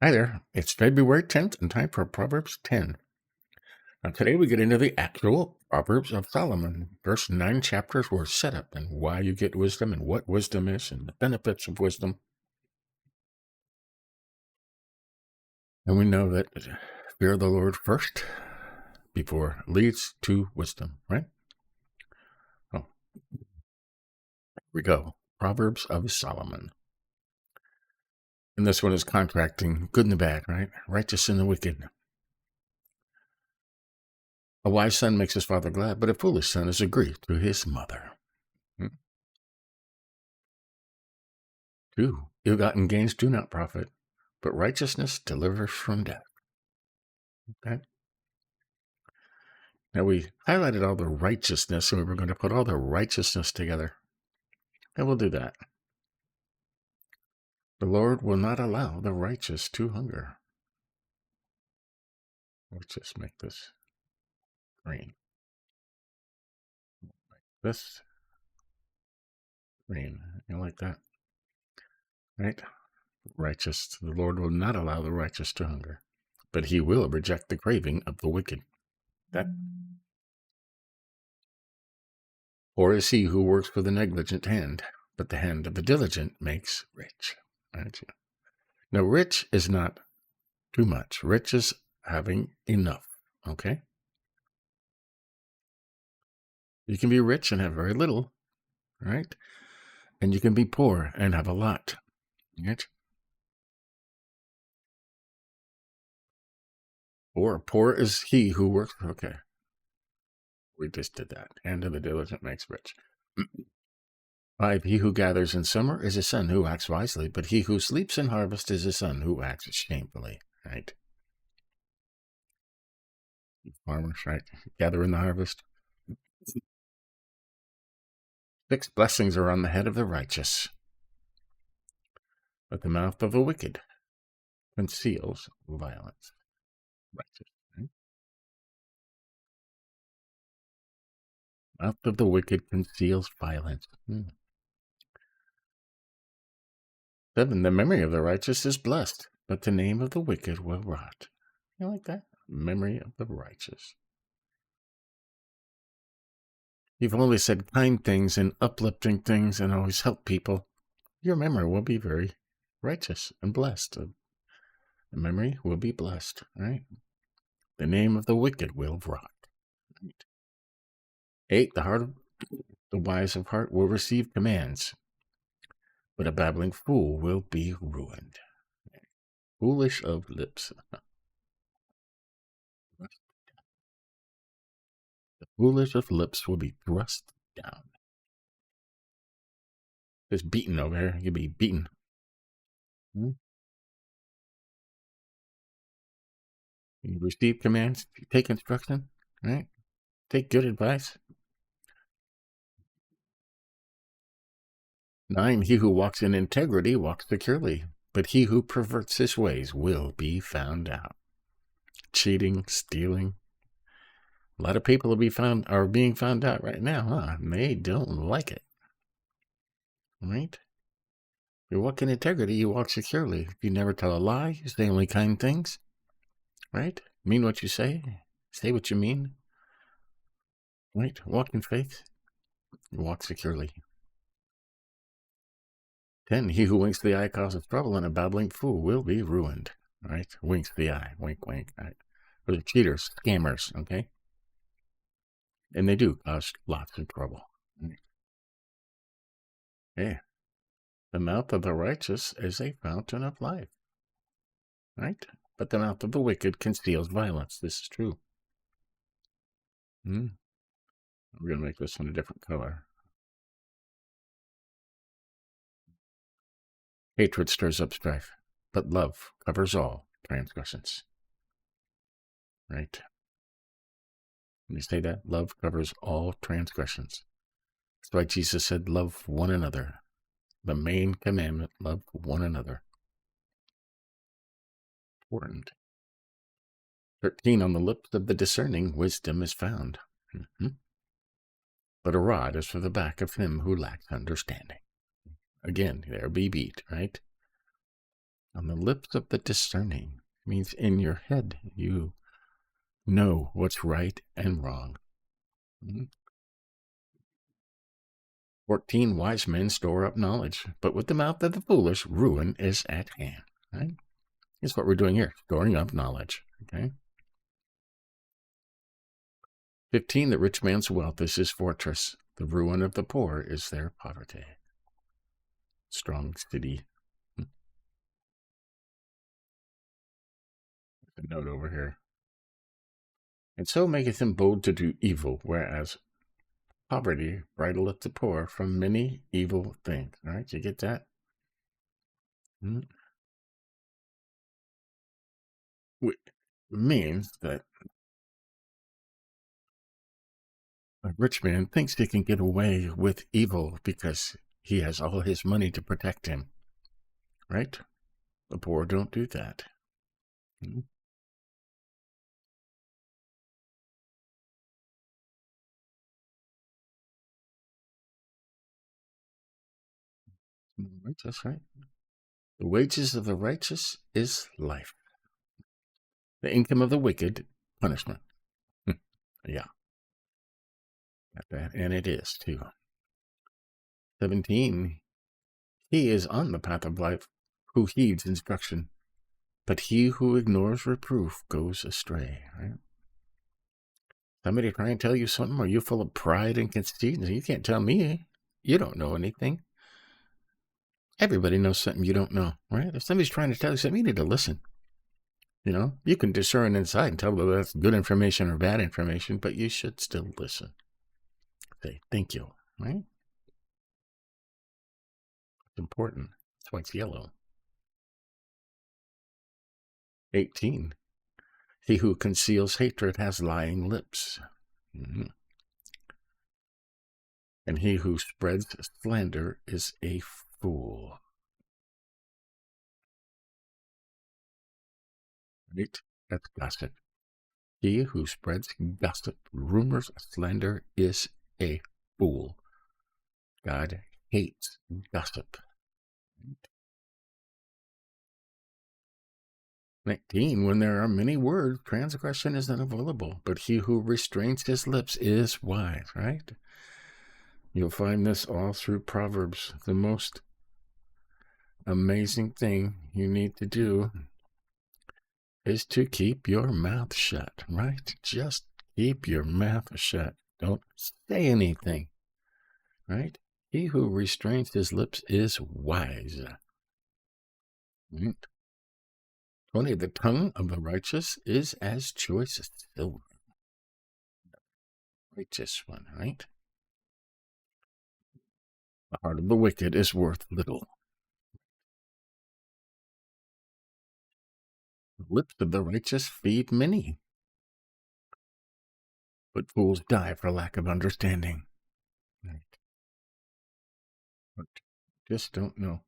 Hi there, it's February 10th and time for Proverbs 10. Now today we get into the actual Proverbs of Solomon. First 9 chapters were set up and why you get wisdom and what wisdom is and the benefits of wisdom. And we know that fear the Lord first before leads to wisdom, right? Oh, here we go. Proverbs of Solomon. And this one is contracting good and the bad, right? Righteous and the wicked. A wise son makes his father glad, but a foolish son is a grief to his mother. 2. Ill-gotten gains do not profit, but righteousness delivers from death. Okay. Now we highlighted all the righteousness, and we were going to put all the righteousness together. And we'll do that. The Lord will not allow the righteous to hunger. Let's just make this green. This green. You like that? Right? Righteous. The Lord will not allow the righteous to hunger, but he will reject the craving of the wicked. That. Or is he who works with a negligent hand, but the hand of the diligent makes rich. Right? Now, rich is not too much. Rich is having enough, okay? You can be rich and have very little, right? And you can be poor and have a lot, right? Or poor is he who works, okay. We just did that. Hand of the diligent makes rich. 5. He who gathers in summer is a son who acts wisely, but he who sleeps in harvest is a son who acts shamefully, right? Farmers, right? Gather in the harvest. 6 blessings are on the head of the righteous, but the mouth of the wicked conceals violence. Righteous, right? Mouth of the wicked conceals violence. 7. The memory of the righteous is blessed, but the name of the wicked will rot. You like that? Memory of the righteous. You've only said kind things and uplifting things and always helped people. Your memory will be very righteous and blessed. The memory will be blessed, right? The name of the wicked will rot. Right? 8. The heart of the wise of heart will receive commands, but a babbling fool will be ruined. Foolish of lips. The foolish of lips will be thrust down. Just beaten over here. You'll be beaten. You receive commands. Take instruction. Right? Take good advice. 9. He who walks in integrity walks securely, but he who perverts his ways will be found out. Cheating, stealing. A lot of people are being found out right now, huh? And they don't like it. Right? You walk in integrity, you walk securely. You never tell a lie, you say only kind things. Right? Mean what you say what you mean. Right? Walk in faith, you walk securely. 10. He who winks the eye causes trouble, and a babbling fool will be ruined. Right? Winks the eye. Wink, wink. Right? Those are cheaters, scammers, okay? And they do cause lots of trouble. Right? Hey, the mouth of the righteous is a fountain of life. Right? But the mouth of the wicked conceals violence. This is true. We're going to make this one a different color. Hatred stirs up strife, but love covers all transgressions. Right? When you say that, love covers all transgressions. That's why Jesus said, love one another. The main commandment, love one another. Important. 13. On the lips of the discerning, wisdom is found. But a rod is for the back of him who lacks understanding. Again, there be beat, right? On the lips of the discerning means in your head you know what's right and wrong. 14, wise men store up knowledge, but with the mouth of the foolish, ruin is at hand. Right? That's what we're doing here, storing up knowledge. Okay. 15, the rich man's wealth is his fortress. The ruin of the poor is their poverty. Strong city. A note over here. And so maketh him bold to do evil, whereas poverty bridleth the poor from many evil things. All right, you get that? Which means that a rich man thinks he can get away with evil because he has all his money to protect him. Right? The poor don't do that. That's right. The wages of the righteous is life. The income of the wicked, punishment. Yeah. Got that. And it is, too. 17. He is on the path of life who heeds instruction, but he who ignores reproof goes astray. Right? Somebody try and tell you something, or you full of pride and conceit, and you can't tell me. You don't know anything. Everybody knows something you don't know, right? If somebody's trying to tell you something, you need to listen. You know, you can discern inside and tell whether that's good information or bad information, but you should still listen. Say, thank you, right? It's important. That's why it's yellow. 18. He who conceals hatred has lying lips. And he who spreads slander is a fool. Right? That's gossip. He who spreads gossip, rumors, slander is a fool. God hates gossip. 19, when there are many words, transgression is unavoidable, but he who restrains his lips is wise, right? You'll find this all through Proverbs. The most amazing thing you need to do is to keep your mouth shut, right? Just keep your mouth shut. Don't say anything, right? He who restrains his lips is wise. Right? 20, the tongue of the righteous is as choice as silver. Righteous one, right? The heart of the wicked is worth little. The lips of the righteous feed many, but fools die for lack of understanding. Right? But just don't know.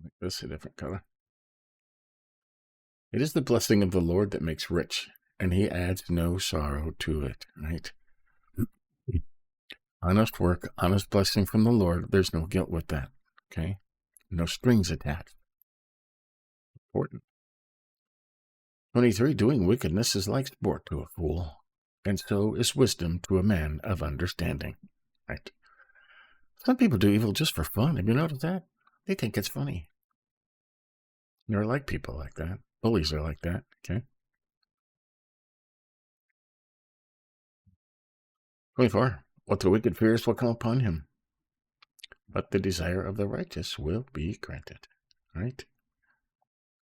Make this a different color. It is the blessing of the Lord that makes rich, and he adds no sorrow to it, right? Honest work, honest blessing from the Lord, there's no guilt with that, okay? No strings attached. Important. 23, doing wickedness is like sport to a fool, and so is wisdom to a man of understanding, right? Some people do evil just for fun. Have you noticed that? They think it's funny. They're like people like that. Bullies are like that, okay? 24, what the wicked fears will come upon him, but the desire of the righteous will be granted, right?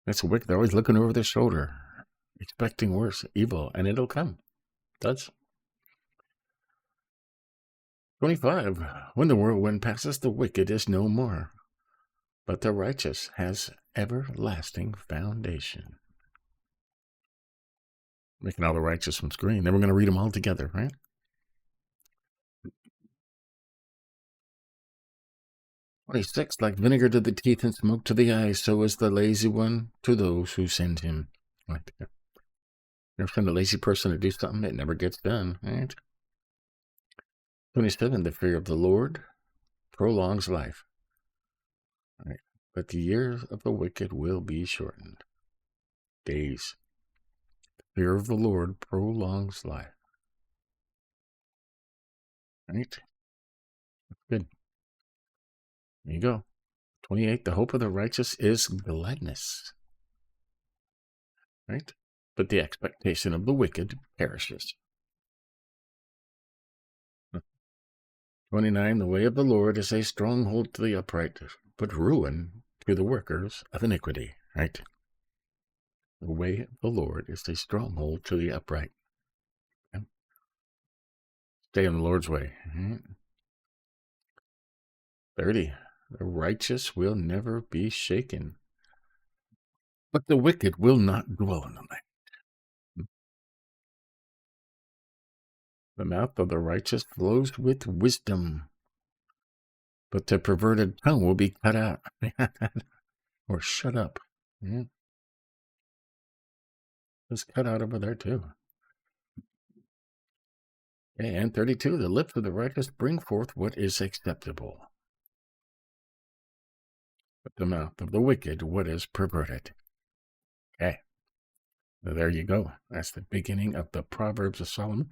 That's the wicked. They're always looking over their shoulder, expecting worse, evil, and it'll come. It does. 25, when the whirlwind passes, the wicked is no more, but the righteous has everlasting foundation. Making all the righteous ones green. Then we're going to read them all together, right? 26, like vinegar to the teeth and smoke to the eyes, so is the lazy one to those who send him. Right there. You ever send a lazy person to do something that never gets done, right? 27, the fear of the Lord prolongs life. Right. but the years of the wicked will be shortened. Days. Fear of the Lord prolongs life. Right? Good. There you go. 28. The hope of the righteous is gladness. Right? But the expectation of the wicked perishes. 29. The way of the Lord is a stronghold to the upright, but ruin to the workers of iniquity. Right? The way of the Lord is a stronghold to the upright. Okay? Stay in the Lord's way. Right? 30. The righteous will never be shaken, but the wicked will not dwell in the land. The mouth of the righteous flows with wisdom, but the perverted tongue will be cut out or shut up. Yeah. It's cut out over there too. Okay, and 32, the lips of the righteous bring forth what is acceptable, but the mouth of the wicked what is perverted. Okay, so there you go. That's the beginning of the Proverbs of Solomon.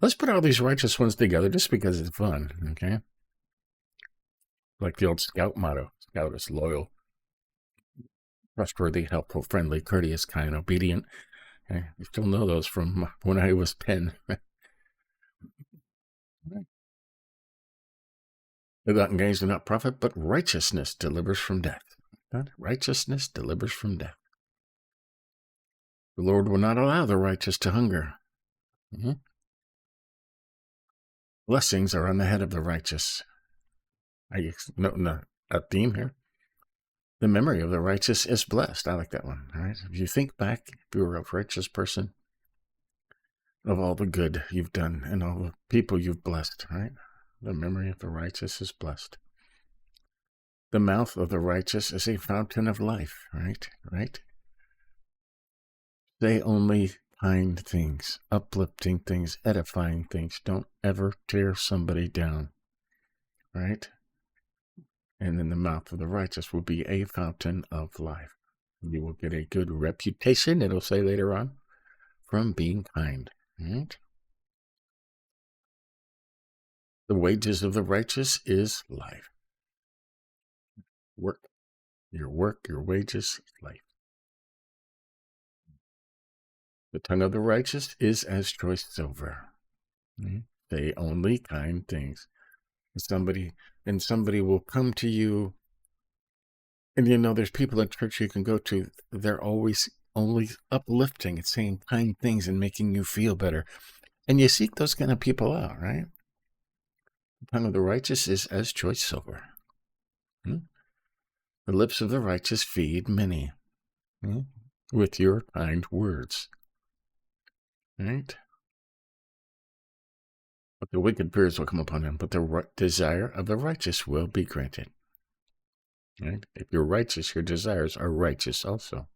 Let's put all these righteous ones together just because it's fun, okay? Like the old Scout motto. Scout is loyal, trustworthy, helpful, friendly, courteous, kind, obedient. Okay? You still know those from when I was 10. Without engaged do not profit, but righteousness delivers from death. Righteousness delivers from death. The Lord will not allow the righteous to hunger. Mm-hmm. Blessings are on the head of the righteous. I note a theme here. The memory of the righteous is blessed. I like that one. All right. If you think back, if you were a righteous person, of all the good you've done and all the people you've blessed, right? The memory of the righteous is blessed. The mouth of the righteous is a fountain of life, right? Right? Say only kind things, uplifting things, edifying things. Don't ever tear somebody down, right? And then the mouth of the righteous will be a fountain of life. You will get a good reputation, it'll say later on, from being kind, right? The wages of the righteous is life. Work, your wages, life. The tongue of the righteous is as choice silver. Say only kind things. Somebody will come to you, and there's people in church you can go to. They're always only uplifting and saying kind things and making you feel better. And you seek those kind of people out, right? The tongue of the righteous is as choice silver. The lips of the righteous feed many with your kind words. Right? But the wicked fears will come upon him, but the desire of the righteous will be granted. Right? If you're righteous, your desires are righteous also.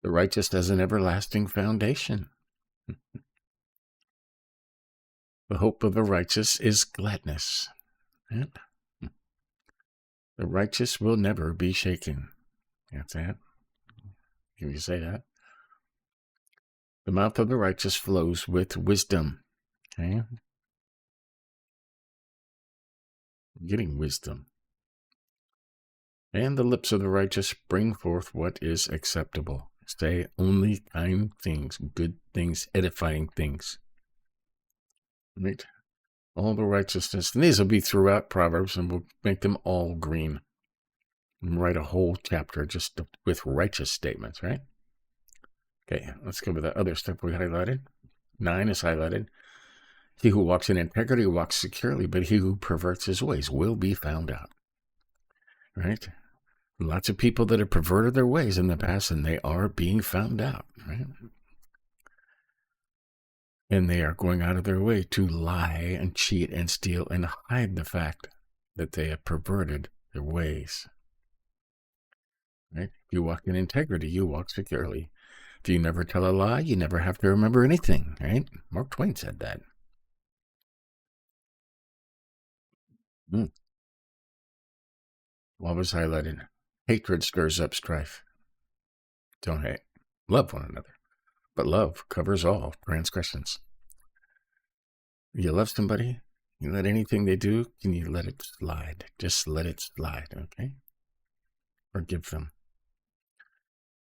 The righteous has an everlasting foundation. The hope of the righteous is gladness. Right? The righteous will never be shaken. That's it. Can you say that? The mouth of the righteous flows with wisdom. Okay? Getting wisdom. And the lips of the righteous bring forth what is acceptable. Say only kind things, good things, edifying things. Right? All the righteousness. And these will be throughout Proverbs, and we'll make them all green. And write a whole chapter just with righteous statements, right? Okay, let's go with the other stuff we highlighted. 9 is highlighted. He who walks in integrity walks securely, but he who perverts his ways will be found out. Right? Lots of people that have perverted their ways in the past, and they are being found out, right? And they are going out of their way to lie and cheat and steal and hide the fact that they have perverted their ways. Right? If you walk in integrity, you walk securely. If you never tell a lie, you never have to remember anything, right? Mark Twain said that. What was highlighted? Hatred stirs up strife. Don't hate. Love one another. But love covers all transgressions. You love somebody, you let anything they do, can you let it slide? Just let it slide, okay? Forgive them.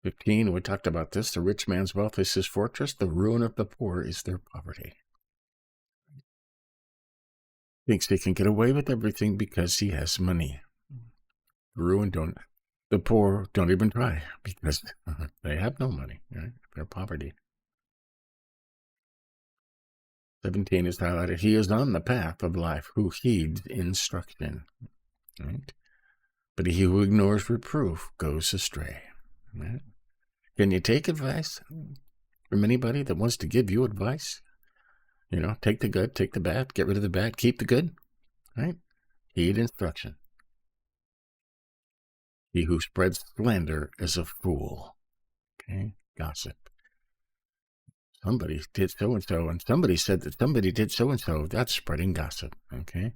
15, we talked about this. The rich man's wealth is his fortress. The ruin of the poor is their poverty. Thinks they can get away with everything because he has money. The poor don't even try because they have no money, right? Their poverty. 17 is highlighted. He is on the path of life who heeds instruction, right? But he who ignores reproof goes astray, right? Can you take advice from anybody that wants to give you advice? Take the good, take the bad, get rid of the bad, keep the good, right? Heed instruction. He who spreads slander is a fool, okay? Gossip. Somebody did so-and-so, and somebody said that somebody did so-and-so. That's spreading gossip, okay?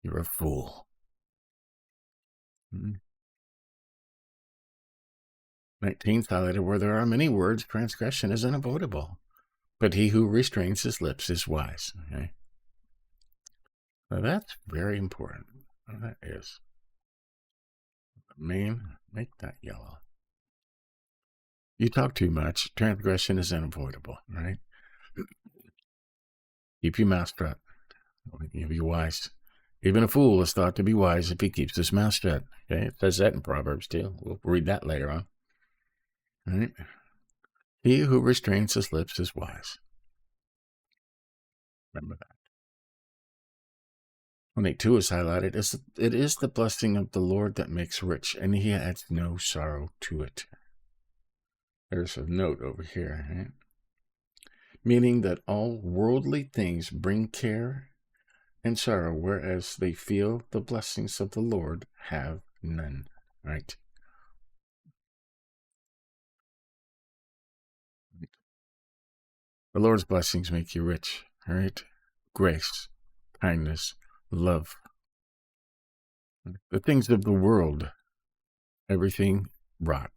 You're a fool. 19th highlighted, where there are many words, transgression is unavoidable. But he who restrains his lips is wise, okay? Now that's very important. That is. Make that yellow. You talk too much, transgression is unavoidable, right? Keep your mouth shut. You'll be wise. Even a fool is thought to be wise if he keeps his mouth shut. Okay, it says that in Proverbs too. We'll read that later on. All right. He who restrains his lips is wise. Remember that. 22 is highlighted. It is the blessing of the Lord that makes rich, and he adds no sorrow to it. There's a note over here, right? Meaning that all worldly things bring care and sorrow, whereas they feel the blessings of the Lord have none, right? The Lord's blessings make you rich, right? Grace, kindness, love. The things of the world, everything rot,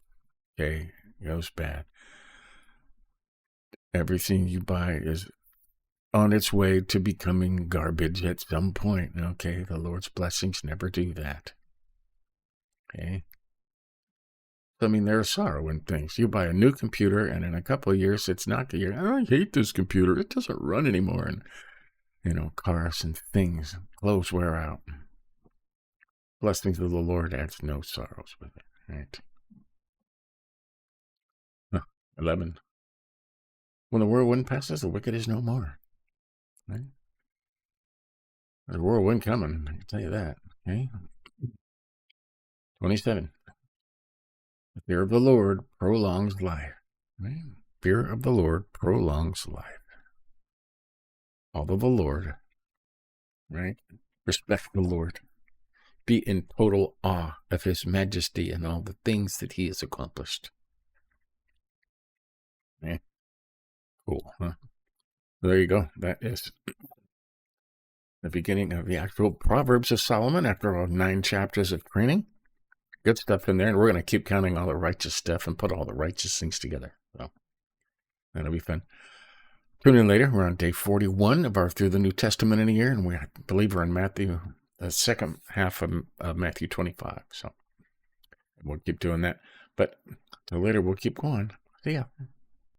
okay? Goes bad. Everything you buy is on its way to becoming garbage at some point, okay? The Lord's blessings never do that, okay? I mean, there's sorrow in things. You buy a new computer, and in a couple of years, it's not, I hate this computer. It doesn't run anymore. And, cars and things, clothes wear out. Blessings of the Lord adds no sorrows with it, right? 11. When the whirlwind passes, the wicked is no more, right? There's a whirlwind coming, I can tell you that, okay? 27. The fear of the Lord prolongs life, right? Fear of the Lord prolongs life. Follow the Lord, right? Respect the Lord. Be in total awe of his majesty and all the things that he has accomplished. Yeah. Cool, huh? There you go. That is the beginning of the actual Proverbs of Solomon after all 9 chapters of training. Good stuff in there, and we're going to keep counting all the righteous stuff and put all the righteous things together. So that'll be fun. Tune in later. We're on day 41 of our Through the New Testament in a Year, and we believe we're in Matthew, the second half of Matthew 25. So we'll keep doing that. But till later, we'll keep going. See ya.